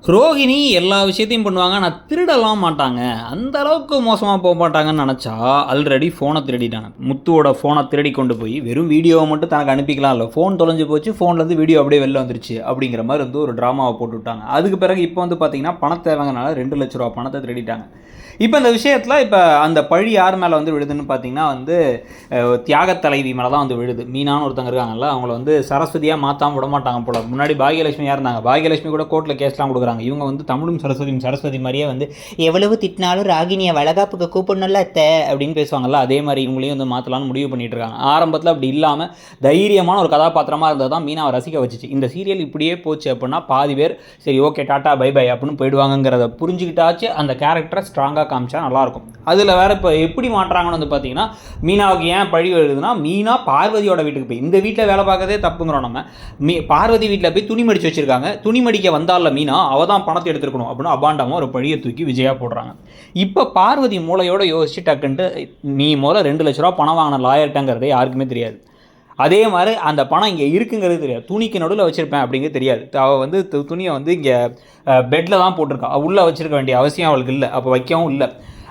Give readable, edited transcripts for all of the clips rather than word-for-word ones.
ரோகிணி எல்லா விஷயத்தையும் பண்ணுவாங்க. ஆனால் திருடலாம் மாட்டாங்க. அந்த அளவுக்கு மோசமாக போக மாட்டாங்கன்னு நினச்சா, ஆல்ரெடி ஃபோனை திருடிட்டாங்க. முத்துவோட ஃபோனை திருடி கொண்டு போய் வெறும் வீடியோவை மட்டும் தனக்கு அனுப்பிக்கலாம் இல்லை, ஃபோன் தொலைஞ்சு போச்சு, ஃபோன்லேருந்து வீடியோ அப்படியே வெளில வந்துருச்சு அப்படிங்கிற மாதிரி வந்து ஒரு ட்ராமாவை போட்டு விட்டாங்க. அதுக்கு பிறகு இப்போ வந்து பார்த்தீங்கன்னா பணம் தேவைங்கனால 2,00,000 பணத்தை திருடிட்டாங்க. இப்போ இந்த விஷயத்தில் இப்போ அந்த பழி யார் மேலே வந்து விழுதுன்னு பார்த்தீங்கன்னா வந்து தியாக தலைவி மேலே தான் வந்து விழுது. மீனான்னு ஒருத்தங்க இருக்காங்கல்ல, அவங்கள வந்து சரஸ்வதியாக மாற்றாமல் விட மாட்டாங்க போல. முன்னாடி பாகியலட்சுமியாக இருந்தாங்க. பாகியலட்சுமி கூட கோர்ட்டில் கேஸ்லாம் கொடுக்குறாங்க. இவங்க வந்து தமிழும் சரஸ்வதியும் சரஸ்வதி மாதிரியே வந்து எவ்வளவு திட்டினாலும் ராகினியை வளகாப்புக்கு கூப்பிடணும்ல அத்தை அப்படின்னு பேசுவாங்கல்ல, அதே மாதிரி இவங்களையும் வந்து மாற்றலான்னு முடிவு பண்ணிட்டு இருக்காங்க. ஆரம்பத்தில் அப்படி இல்லாமல் தைரியமான ஒரு கதாபாத்திரமாக இருந்தது தான் மீனாவை ரசிக்க வச்சுச்சு. இந்த சீரியல் இப்படியே போச்சு அப்படின்னா பாதி பேர் சரி ஓகே டாட்டா பை பை அப்படின்னு போயிடுவாங்கங்கிறத புரிஞ்சுக்கிட்டாச்சு அந்த கேரக்டரை ஸ்ட்ராங்காக காமிச்சா நல்லாயிருக்கும். அதில் வேறு இப்போ எப்படி மாட்டுறாங்கன்னு வந்து பார்த்தீங்கன்னா, மீனாவுக்கு ஏன் பழி வருதுன்னா, மீனா பார்வதியோட வீட்டுக்கு போய் இந்த வீட்டில் வேலை பார்க்கறதே தப்புங்கிறோம் நம்ம. பார்வதி வீட்டில் போய் துணி மடித்து வச்சுருக்காங்க. துணி மடிக்க வந்தால மீனா அவள் தான் பணத்தை எடுத்துருக்கணும் அப்படின்னு அபாண்டமாக ஒரு பழியை தூக்கி விஜயா போடுறாங்க. இப்போ பார்வதி மூளையோட யோசிச்சு டக்குன்ட்டு நீ முதல்ல 2,00,000 பணம் வாங்கின லாயர்ட்டங்கிறதே யாருக்குமே தெரியாது. அதே மாதிரி அந்த பணம் இங்கே இருக்குங்கிறது தெரியாது. துணிக்கு நடுவில் வச்சுருப்பேன் அப்படிங்கிறது தெரியாது. அவள் வந்து துணியை வந்து இங்கே பெட்டில் தான் போட்டிருக்கா. உள்ளே வச்சுருக்க வேண்டிய அவசியம் அவளுக்கு இல்லை, அப்போ வைக்கவும் இல்லை.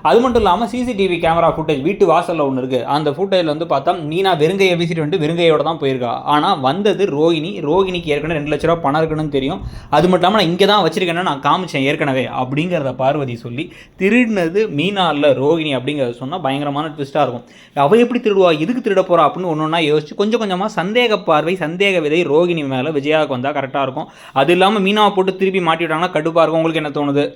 அது மட்டும் இல்லாமல் சிசிடிவி கேமரா ஃபுட்டேஜ் வீட்டு வாசலில் ஒன்று இருக்குது. அந்த ஃபுட்டேஜில் வந்து பார்த்தா மீனா வெறுங்கையை வீசிட்டு வந்து வெறுங்கையோட தான் போயிருக்கா. ஆனால் வந்தது ரோகிணிக்கு ஏற்கனவே 2,00,000 பணம் இருக்குன்னு தெரியும். அது மட்டும் இல்லாமல் நான் இங்கே தான் வச்சிருக்கேன்னு நான் காமிச்சேன் ஏற்கனவே அப்படிங்கிறத பார்வதி சொல்லி திருடினது மீனா இல்லை ரோகிணி அப்படிங்கிறத சொன்னால் பயங்கரமான ட்விஸ்ட்டாக இருக்கும். அவள் எப்படி திருடுவா, எதுக்கு திருட போகிறா அப்படின்னு ஒன்று ஒன்றா யோசிச்சு கொஞ்சம் கொஞ்சமாக சந்தேக பார்வை சந்தேக விதை ரோகிணி மேலே விஜயாவுக்கு வந்தால் கரெக்டாக இருக்கும். அது இல்லாமல் மீனாவை போட்டு திருப்பி மாட்டி விட்டாங்கன்னா கடுப்பாக இருக்கும். உங்களுக்கு என்ன தோணுது?